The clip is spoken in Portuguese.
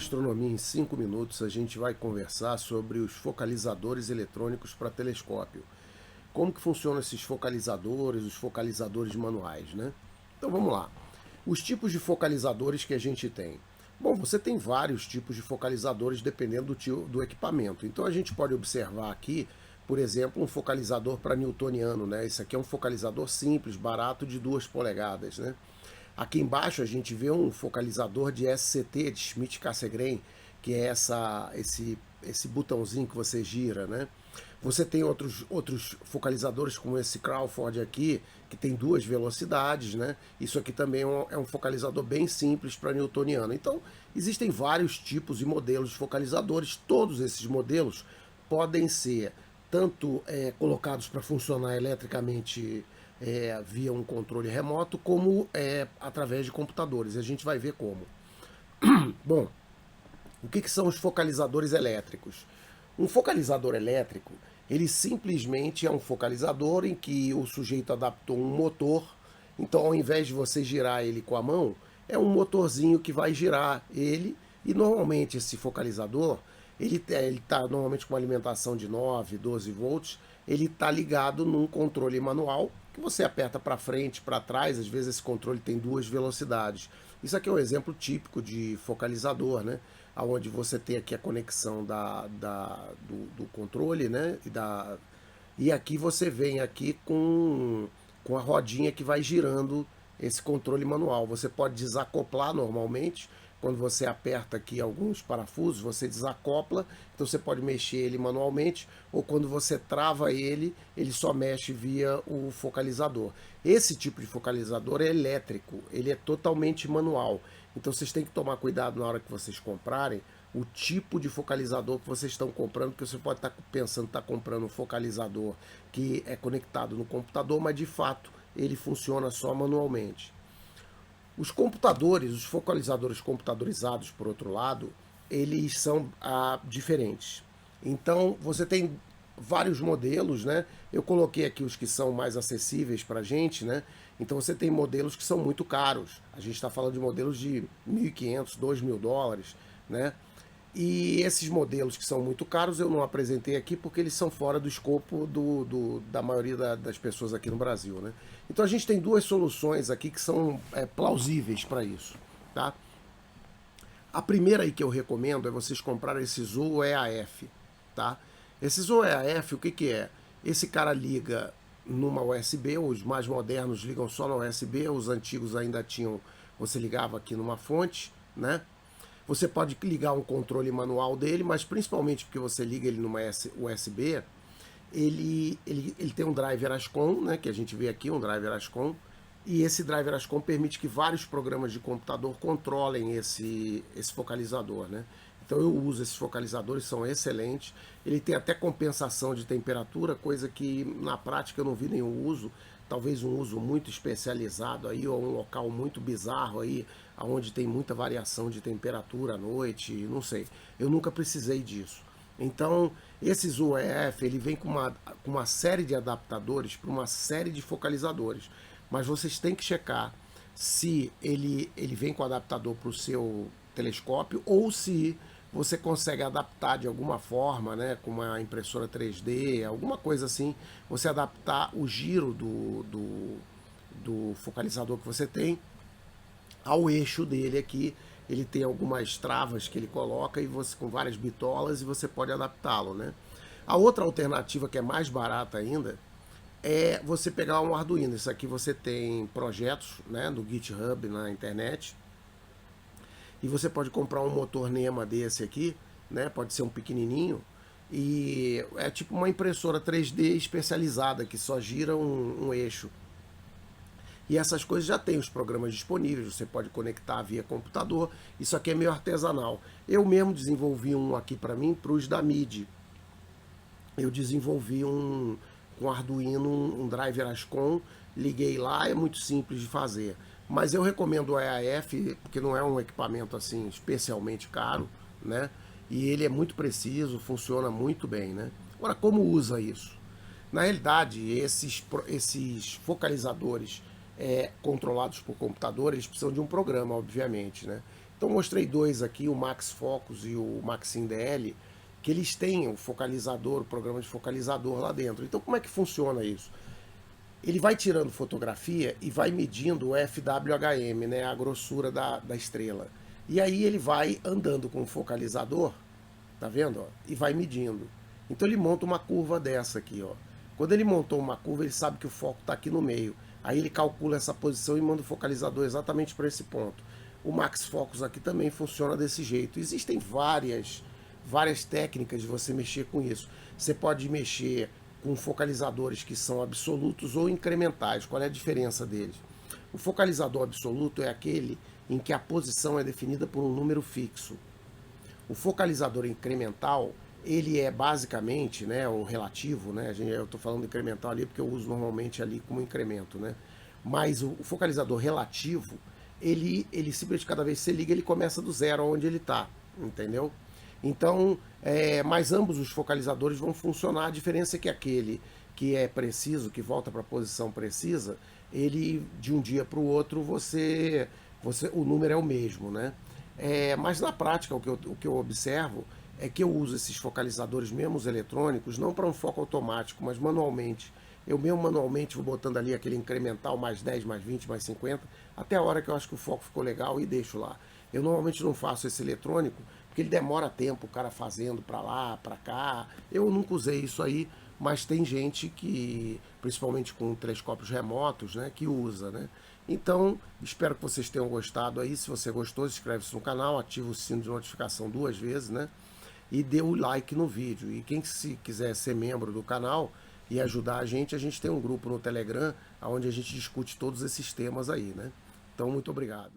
Astronomia em 5 minutos, a gente vai conversar sobre os focalizadores eletrônicos para telescópio. Como que funcionam esses focalizadores, os focalizadores manuais, né? Então vamos lá. Os tipos de focalizadores que a gente tem. Bom, você tem vários tipos de focalizadores dependendo do equipamento. Então a gente pode observar aqui, por exemplo, um focalizador para newtoniano, né? Esse aqui é um focalizador simples, barato, de 2 polegadas, né? Aqui embaixo a gente vê um focalizador de SCT, de Schmidt-Cassegrain, que é esse botãozinho que você gira, né? Você tem outros focalizadores como esse Crawford aqui, que tem 2 velocidades, né? Isso aqui também é um focalizador bem simples para newtoniano. Então, existem vários tipos e modelos de focalizadores. Todos esses modelos podem ser tanto colocados para funcionar eletricamente via um controle remoto, como através de computadores. E a gente vai ver como. Bom, o que são os focalizadores elétricos? Um focalizador elétrico, ele simplesmente é um focalizador em que o sujeito adaptou um motor. Então, ao invés de você girar ele com a mão, é um motorzinho que vai girar ele. E normalmente esse focalizador, ele está normalmente com uma alimentação de 9, 12 volts. Ele está ligado num controle manual que você aperta para frente, para trás. Às vezes esse controle tem 2 velocidades. Isso aqui é um exemplo típico de focalizador, né? Onde você tem aqui a conexão do controle, né? E aqui você vem aqui com a rodinha que vai girando esse controle manual. Você pode desacoplar normalmente. Quando você aperta aqui alguns parafusos, você desacopla, então você pode mexer ele manualmente, ou quando você trava ele, ele só mexe via o focalizador. Esse tipo de focalizador é elétrico, ele é totalmente manual. Então vocês têm que tomar cuidado na hora que vocês comprarem o tipo de focalizador que vocês estão comprando, porque você pode estar pensando que está comprando um focalizador que é conectado no computador, mas de fato ele funciona só manualmente. Os computadores, os focalizadores computadorizados, por outro lado, eles são diferentes. Então, você tem vários modelos, né? Eu coloquei aqui os que são mais acessíveis para a gente, né? Então, você tem modelos que são muito caros. A gente está falando de modelos de 1.500, 2.000 dólares, né? E esses modelos que são muito caros eu não apresentei aqui porque eles são fora do escopo da maioria das pessoas aqui no Brasil, né? Então a gente tem 2 soluções aqui que são plausíveis para isso, tá? A primeira aí que eu recomendo é vocês comprarem esse Zoom EAF, tá? Esse Zoom EAF, o que é? Esse cara liga numa USB, os mais modernos ligam só na USB, os antigos ainda tinham, você ligava aqui numa fonte, né? Você pode ligar um controle manual dele, mas principalmente porque você liga ele numa USB, ele tem um driver ASCOM, né, que a gente vê aqui, um driver ASCOM, e esse driver ASCOM permite que vários programas de computador controlem esse focalizador, né? Então eu uso esses focalizadores, são excelentes. Ele tem até compensação de temperatura, coisa que na prática eu não vi nenhum uso. Talvez um uso muito especializado aí, ou um local muito bizarro aí, onde tem muita variação de temperatura à noite, não sei. Eu nunca precisei disso. Então, esses UEF, ele vem com uma série de adaptadores para uma série de focalizadores. Mas vocês têm que checar se ele vem com adaptador para o seu telescópio ou se você consegue adaptar de alguma forma, né, com uma impressora 3D, alguma coisa assim, você adaptar o giro do focalizador que você tem ao eixo dele aqui. Ele tem algumas travas que ele coloca e você com várias bitolas e você pode adaptá-lo, né? A outra alternativa que é mais barata ainda é você pegar um Arduino. Isso aqui você tem projetos, né, no GitHub, na internet. E você pode comprar um motor NEMA desse aqui, né? Pode ser um pequenininho. E é tipo uma impressora 3D especializada que só gira um eixo. E essas coisas já tem os programas disponíveis, você pode conectar via computador. Isso aqui é meio artesanal. Eu mesmo desenvolvi um aqui para mim, para os da MIDI. Eu desenvolvi com Arduino, um driver ASCOM, liguei lá, é muito simples de fazer. Mas eu recomendo o EAF, porque não é um equipamento assim especialmente caro, né? E ele é muito preciso, funciona muito bem, né? Agora, como usa isso? Na realidade, esses focalizadores controlados por computador, eles precisam de um programa, obviamente, né? Então mostrei dois aqui, o Max Focus e o Maxim DL, que eles têm o focalizador, o programa de focalizador lá dentro. Então como é que funciona isso? Ele vai tirando fotografia e vai medindo o FWHM, né, a grossura da estrela. E aí ele vai andando com o focalizador, tá vendo? Ó, e vai medindo. Então ele monta uma curva dessa aqui, ó. Quando ele montou uma curva, ele sabe que o foco está aqui no meio. Aí ele calcula essa posição e manda o focalizador exatamente para esse ponto. O Max Focus aqui também funciona desse jeito. Existem várias técnicas de você mexer com isso. Você pode mexer com focalizadores que são absolutos ou incrementais. Qual é a diferença deles? O focalizador absoluto é aquele em que a posição é definida por um número fixo. O focalizador incremental, ele é basicamente, né, o relativo, né, eu estou falando incremental ali porque eu uso normalmente ali como incremento, né, mas o focalizador relativo, ele simplesmente cada vez que você liga, ele começa do zero onde ele está, entendeu? Então, mas ambos os focalizadores vão funcionar, a diferença é que aquele que é preciso, que volta para a posição precisa, ele de um dia para o outro o número é o mesmo, né? Mas na prática o que eu observo é que eu uso esses focalizadores mesmo os eletrônicos, não para um foco automático, mas manualmente. Eu mesmo manualmente vou botando ali aquele incremental mais 10, mais 20, mais 50, até a hora que eu acho que o foco ficou legal e deixo lá. Eu normalmente não faço esse eletrônico, porque ele demora tempo, o cara fazendo para lá, para cá. Eu nunca usei isso aí, mas tem gente que, principalmente com telescópios remotos, né, que usa, né? Então, espero que vocês tenham gostado aí. Se você gostou, inscreve-se no canal, ativa o sino de notificação 2 vezes, né? E dê o like no vídeo. E quem se quiser ser membro do canal e ajudar a gente tem um grupo no Telegram, onde a gente discute todos esses temas aí, né? Então, muito obrigado.